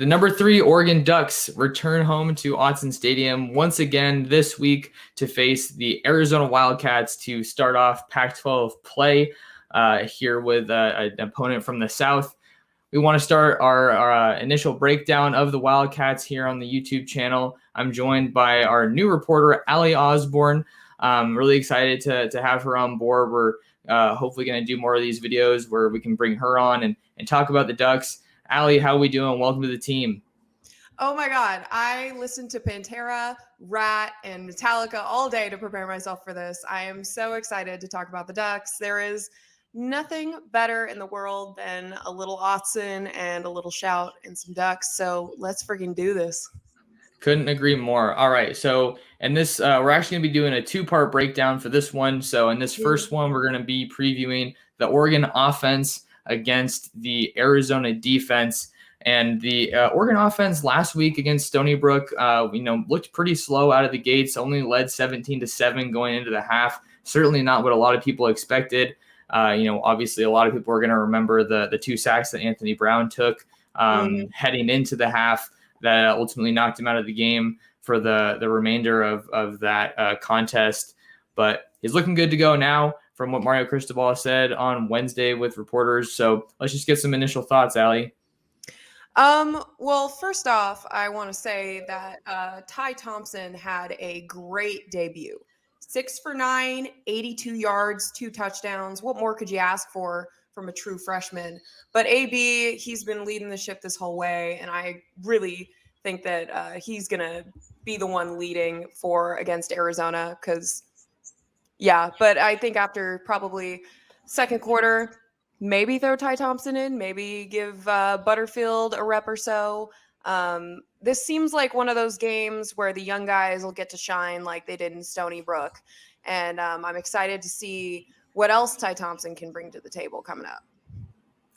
The number 3 Oregon Ducks return home to Autzen Stadium once again this week to face the Arizona Wildcats to start off Pac-12 play here with an opponent from the South. We want to start our initial breakdown of the Wildcats here on the YouTube channel. I'm joined by our new reporter, Allie Osborne. Really excited to have her on board. We're hopefully going to do more of these videos where we can bring her on and talk about the Ducks. Allie, how are we doing? Welcome to the team. Oh my God. I listened to Pantera, Rat, and Metallica all day to prepare myself for this. I am so excited to talk about the Ducks. There is nothing better in the world than a little Autzen and a little shout and some Ducks. So let's freaking do this. Couldn't agree more. All right. So, and this, we're actually going to be doing a 2-part breakdown for this one. So in this first one, we're going to be previewing the Oregon offense against the Arizona defense. And the Oregon offense last week against Stony Brook, looked pretty slow out of the gates, only led 17-7 going into the half. Certainly not what a lot of people expected. Obviously a lot of people are going to remember the 2 sacks that Anthony Brown took heading into the half that ultimately knocked him out of the game for the remainder of that contest. But he's looking good to go now from what Mario Cristobal said on Wednesday with reporters. So let's just get some initial thoughts, Allie. Well, first off, I want to say that Ty Thompson had a great debut. 6 for 9, 82 yards, 2 touchdowns. What more could you ask for from a true freshman? But AB, he's been leading the ship this whole way, and I really think that he's going to be the one leading against Arizona because, but I think after probably second quarter, maybe throw Ty Thompson in, maybe give Butterfield a rep or so. This seems like one of those games where the young guys will get to shine like they did in Stony Brook. And I'm excited to see what else Ty Thompson can bring to the table coming up.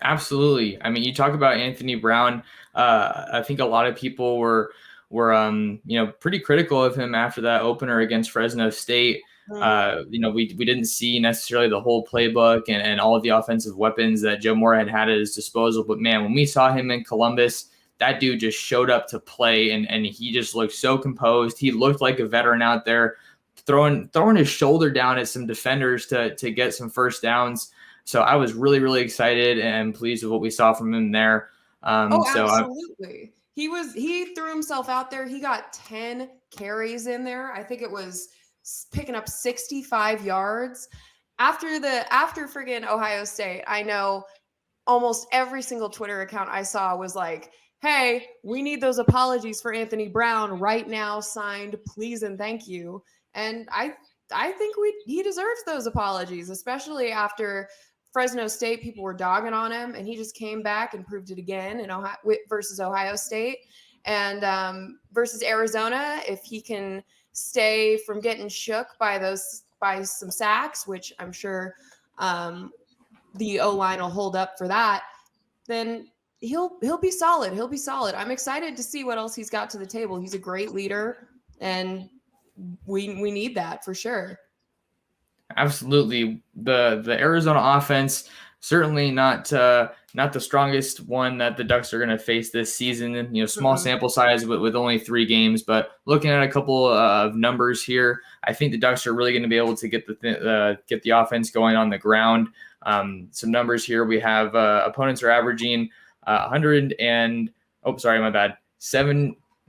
Absolutely. I mean, you talk about Anthony Brown. I think a lot of people were pretty critical of him after that opener against Fresno State. We didn't see necessarily the whole playbook and all of the offensive weapons that Joe Moore had at his disposal. But man, when we saw him in Columbus, that dude just showed up to play and he just looked so composed. He looked like a veteran out there throwing his shoulder down at some defenders to get some first downs. So I was really, really excited and pleased with what we saw from him there. Absolutely. He threw himself out there. He got 10 carries in there. I think it was picking up 65 yards. After friggin' Ohio State, I know almost every single Twitter account I saw was like, hey, we need those apologies for Anthony Brown right now, signed, please and thank you. And I think he deserves those apologies, especially after Fresno State, people were dogging on him, and he just came back and proved it again in versus Ohio State. And versus Arizona, if he can stay from getting shook by some sacks, which I'm sure the O-line will hold up for that, then he'll be solid. He'll be solid. I'm excited to see what else he's got to the table. He's a great leader, and we need that for sure. Absolutely. The Arizona offense, certainly not the strongest one that the Ducks are going to face this season. Small sample size with only 3 games, but looking at a couple of numbers here, I think the Ducks are really going to be able to get the offense going on the ground. Some numbers here. We have opponents are averaging 7.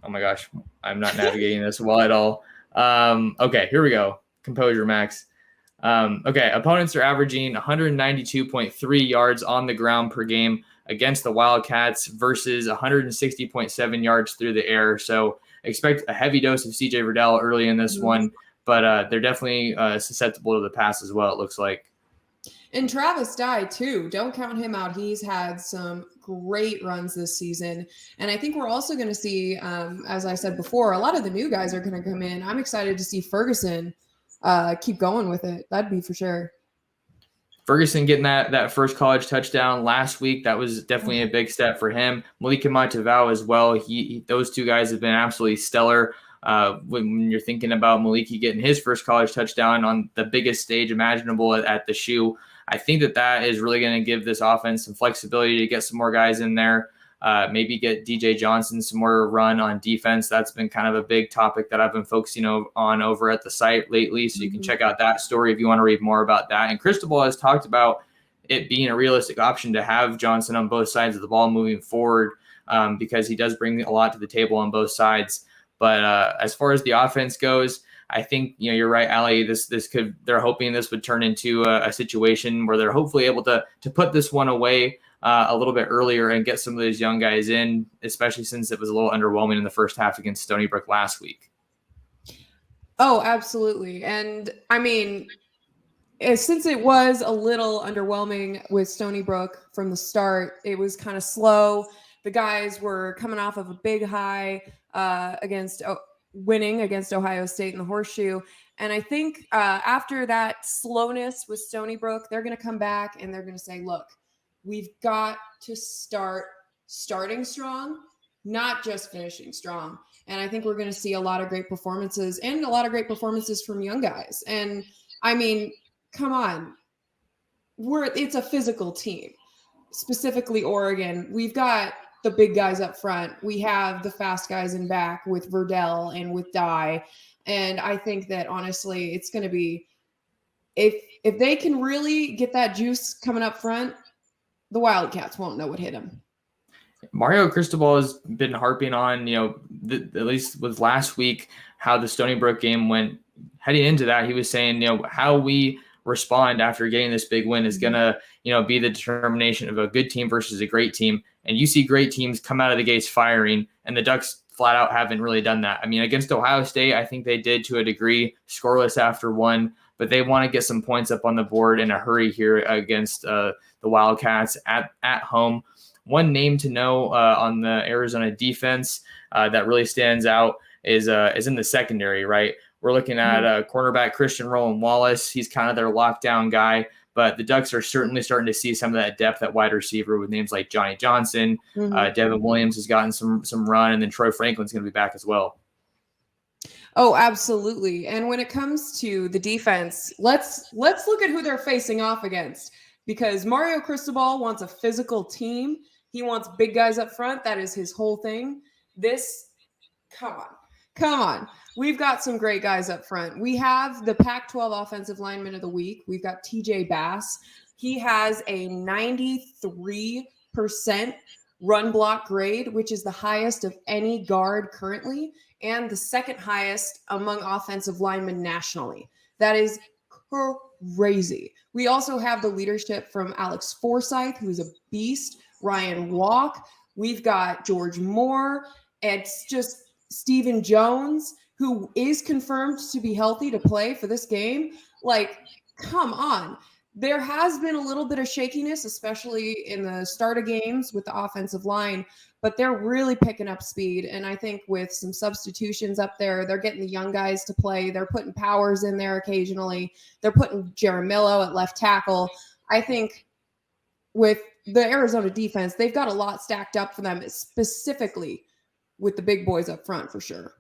Oh my gosh, I'm not navigating this well at all. Okay, here we go. Composure, Max. Opponents are averaging 192.3 yards on the ground per game against the Wildcats versus 160.7 yards through the air. So expect a heavy dose of CJ Verdell early in this one, but they're definitely susceptible to the pass as well, it looks like. And Travis Dye, too. Don't count him out. He's had some great runs this season. And I think we're also going to see, as I said before, a lot of the new guys are going to come in. I'm excited to see Ferguson keep going with it. That'd be for sure. Ferguson getting that first college touchdown last week, that was definitely a big step for him. Malika Matavao as well. Those 2 guys have been absolutely stellar. When you're thinking about Maliki getting his first college touchdown on the biggest stage imaginable at the shoe, I think that is really going to give this offense some flexibility to get some more guys in there. maybe get DJ Johnson some more run on defense. That's been kind of a big topic that I've been focusing on over at the site lately. So you can check out that story if you want to read more about that. And Cristobal has talked about it being a realistic option to have Johnson on both sides of the ball moving forward, because he does bring a lot to the table on both sides. But as far as the offense goes, I think, you're right, Ali. They're hoping this would turn into a situation where they're hopefully able to put this one away a little bit earlier and get some of those young guys in, especially since it was a little underwhelming in the first half against Stony Brook last week. Oh, absolutely. And I mean, since it was a little underwhelming with Stony Brook from the start, it was kind of slow. The guys were coming off of a big high winning against Ohio State in the Horseshoe. And I think after that slowness with Stony Brook, they're going to come back and they're going to say, look, we've got to starting strong, not just finishing strong. And I think we're going to see a lot of great performances from young guys. And I mean, come on, it's a physical team, specifically Oregon. We've got the big guys up front. We have the fast guys in back with Verdell and with Dye. And I think that honestly, it's going to be, if they can really get that juice coming up front, the Wildcats won't know what hit them. Mario Cristobal has been harping on, at least with last week, how the Stony Brook game went. Heading into that, he was saying, how we respond after getting this big win is going to, be the determination of a good team versus a great team. And you see great teams come out of the gates firing, and the Ducks flat out haven't really done that. I mean, against Ohio State, I think they did to a degree, scoreless after one, but they want to get some points up on the board in a hurry here against the Wildcats at home. One name to know on the Arizona defense that really stands out is in the secondary, right? We're looking at cornerback Christian Roland Wallace. He's kind of their lockdown guy, but the Ducks are certainly starting to see some of that depth at wide receiver with names like Johnny Johnson. Devin Williams has gotten some run, and then Troy Franklin's going to be back as well. Oh, absolutely. And when it comes to the defense, let's look at who they're facing off against, because Mario Cristobal wants a physical team. He wants big guys up front. That is his whole thing. Come on. We've got some great guys up front. We have the Pac-12 Offensive Lineman of the Week. We've got TJ Bass. He has a 93% run block grade, which is the highest of any guard currently, and the second highest among offensive linemen nationally. That is crazy. We also have the leadership from Alex Forsyth, who's a beast, Ryan Walk. We've got George Moore. It's just Stephen Jones, who is confirmed to be healthy to play for this game. Like, come on. There has been a little bit of shakiness, especially in the start of games with the offensive line, but they're really picking up speed. And I think with some substitutions up there, they're getting the young guys to play. They're putting Powers in there occasionally. They're putting Jaramillo at left tackle. I think with the Arizona defense, they've got a lot stacked up for them, specifically with the big boys up front for sure.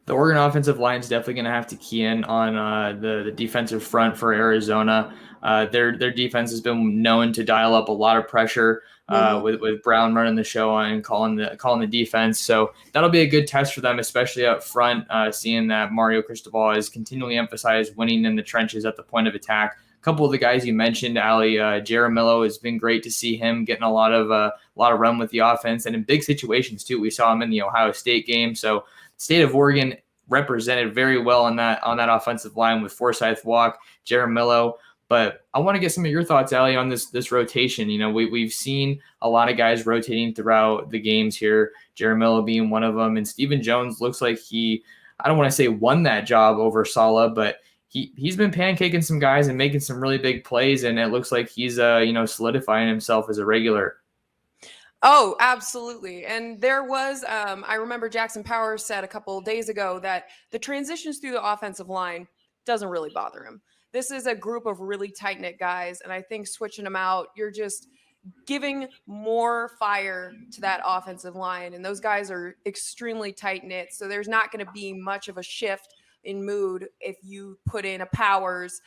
The Oregon offensive line is definitely going to have to key in on the defensive front for Arizona. Their defense has been known to dial up a lot of pressure with Brown running the show and calling the defense. So that'll be a good test for them, especially up front, seeing that Mario Cristobal has continually emphasized winning in the trenches at the point of attack. A couple of the guys you mentioned, Ali, Jaramillo, has been great to see him getting a lot of run with the offense, and in big situations too. We saw him in the Ohio State game. So State of Oregon represented very well on that offensive line with Forsyth, Walk, Jaramillo. But I want to get some of your thoughts, Ali, on this rotation. We've seen a lot of guys rotating throughout the games here, Jaramillo being one of them, and Stephen Jones looks like I don't want to say won that job over Sala, but he's been pancaking some guys and making some really big plays, and it looks like he's solidifying himself as a regular. Oh, absolutely. And there was, I remember Jackson Powers said a couple of days ago that the transitions through the offensive line doesn't really bother him. This is a group of really tight-knit guys, and I think switching them out, you're just giving more fire to that offensive line, and those guys are extremely tight-knit, so there's not going to be much of a shift in mood if you put in a Powers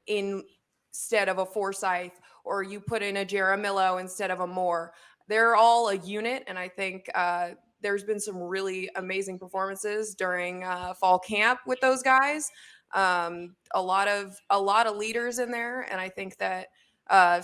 instead of a Forsyth, or you put in a Jaramillo instead of a Moore. they're all a unit, and I think there's been some really amazing performances during fall camp with those guys. A lot of leaders in there, and I think that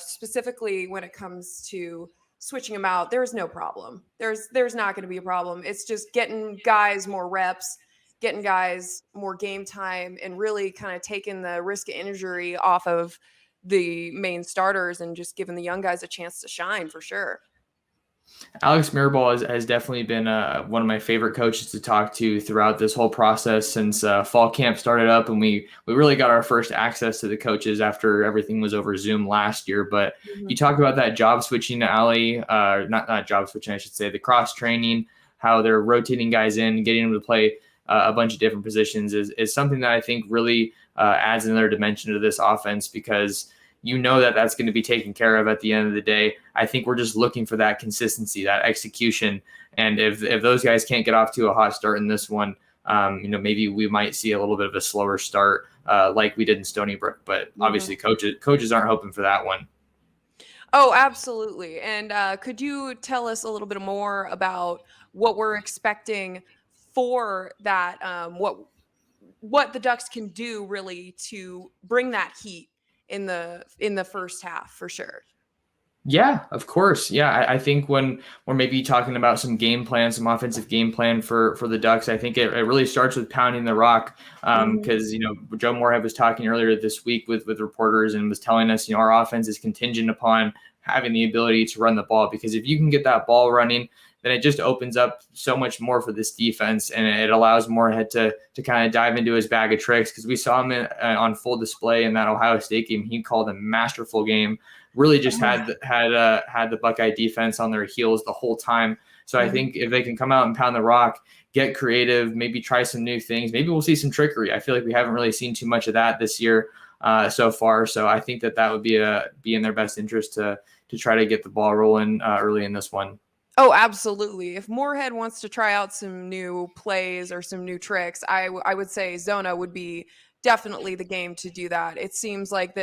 specifically when it comes to switching them out, there's no problem. There's not going to be a problem. It's just getting guys more reps, getting guys more game time, and really kind of taking the risk of injury off of the main starters and just giving the young guys a chance to shine for sure. Alex Mirabal has definitely been one of my favorite coaches to talk to throughout this whole process since fall camp started up, and we really got our first access to the coaches after everything was over Zoom last year. But you talk about that job switching to Ali, not job switching, I should say, the cross training, how they're rotating guys in, getting them to play a bunch of different positions is something that I think really adds another dimension to this offense, because you know that that's going to be taken care of at the end of the day. I think we're just looking for that consistency, that execution. And if those guys can't get off to a hot start in this one, maybe we might see a little bit of a slower start like we did in Stony Brook. But obviously coaches aren't hoping for that one. Oh, absolutely. And could you tell us a little bit more about what we're expecting for that, what the Ducks can do really to bring that heat in the first half for sure? Yeah, of course. Yeah, I think when we're maybe talking about some game plan, some offensive game plan for the Ducks, I think it really starts with pounding the rock. Because Joe Moorhead was talking earlier this week with reporters and was telling us, our offense is contingent upon having the ability to run the ball, because if you can get that ball running, then it just opens up so much more for this defense, and it allows Moorhead to kind of dive into his bag of tricks, because we saw him on full display in that Ohio State game. He called a masterful game, really just had the Buckeye defense on their heels the whole time. So I think if they can come out and pound the rock, get creative, maybe try some new things, maybe we'll see some trickery. I feel like we haven't really seen too much of that this year so far. So I think that would be in their best interest to try to get the ball rolling early in this one. Oh, absolutely. If Moorhead wants to try out some new plays or some new tricks, I would say Zona would be definitely the game to do that. It seems like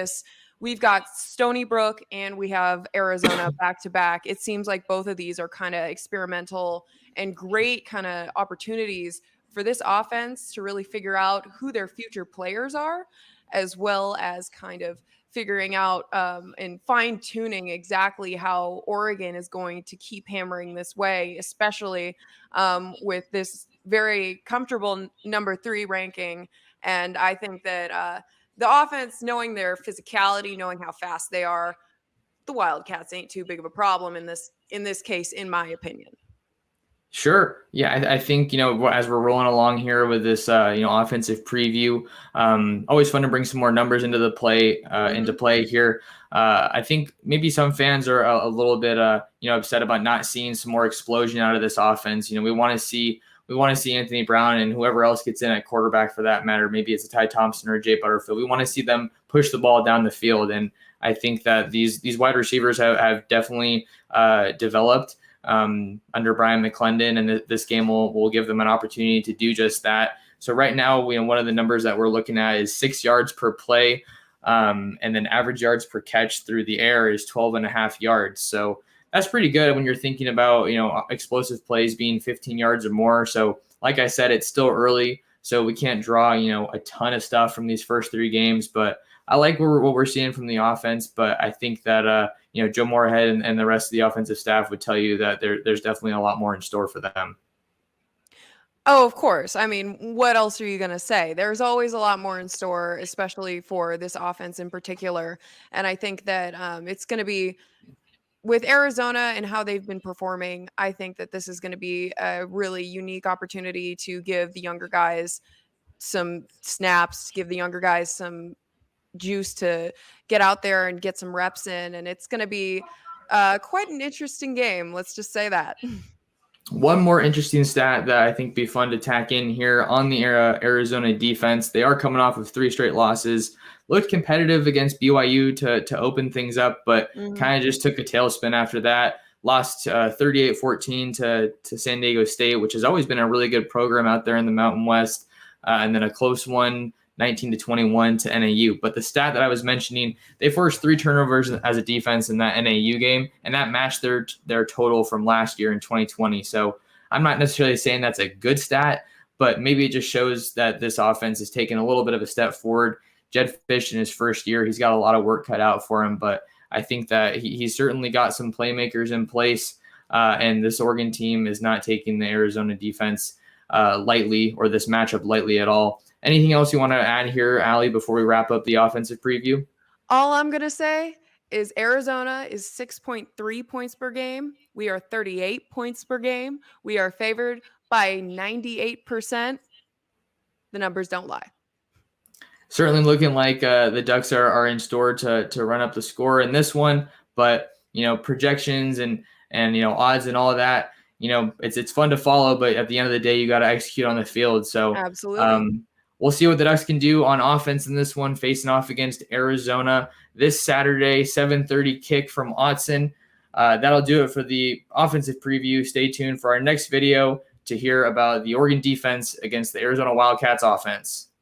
we've got Stony Brook and we have Arizona back to back. It seems like both of these are kind of experimental and great kind of opportunities for this offense to really figure out who their future players are, as well as kind of figuring out and fine tuning exactly how Oregon is going to keep hammering this way, especially with this very comfortable number 3 ranking. And I think that the offense, knowing their physicality, knowing how fast they are, the Wildcats ain't too big of a problem in this case, in my opinion. Sure. Yeah, I think, as we're rolling along here with this, offensive preview, always fun to bring some more numbers into play here. I think maybe some fans are a little bit, upset about not seeing some more explosion out of this offense. We want to see Anthony Brown and whoever else gets in at quarterback for that matter. Maybe it's a Ty Thompson or a Jay Butterfield. We want to see them push the ball down the field. And I think that these wide receivers have definitely developed under Brian McClendon, and this game will give them an opportunity to do just that. So right now, one of the numbers that we're looking at is 6 yards per play, and then average yards per catch through the air is 12.5 yards. So that's pretty good when you're thinking about, explosive plays being 15 yards or more. So like I said, it's still early, so we can't draw, a ton of stuff from these first 3 games, but I like what we're seeing from the offense. But I think that, Joe Moorhead and the rest of the offensive staff would tell you that there's definitely a lot more in store for them. Oh, of course. I mean, what else are you going to say? There's always a lot more in store, especially for this offense in particular. And I think that it's going to be, with Arizona and how they've been performing, I think that this is going to be a really unique opportunity to give the younger guys some snaps, give the younger guys some juice to get out there and get some reps in. And it's going to be quite an interesting game. Let's just say that. One more interesting stat that I think be fun to tack in here on the Arizona defense. They are coming off of 3 straight losses. Looked competitive against BYU to open things up, but kind of just took a tailspin after that. Lost 38-14 to San Diego State, which has always been a really good program out there in the Mountain West. And then a close one 19-21 to NAU. But the stat that I was mentioning, they forced 3 turnovers as a defense in that NAU game, and that matched their total from last year in 2020. So I'm not necessarily saying that's a good stat, but maybe it just shows that this offense is taking a little bit of a step forward. Jedd Fisch in his first year, he's got a lot of work cut out for him, but I think that he's certainly got some playmakers in place, and this Oregon team is not taking the Arizona defense lightly, or this matchup lightly at all. Anything else you want to add here, Allie, before we wrap up the offensive preview? All I'm going to say is Arizona is 6.3 points per game. We are 38 points per game. We are favored by 98%. The numbers don't lie. Certainly looking like the Ducks are in store to run up the score in this one, but projections and odds and all of that, it's fun to follow, but at the end of the day, you got to execute on the field. So absolutely. We'll see what the Ducks can do on offense in this one, facing off against Arizona this Saturday, 7:30 kick from Autzen. That'll do it for the offensive preview. Stay tuned for our next video to hear about the Oregon defense against the Arizona Wildcats offense.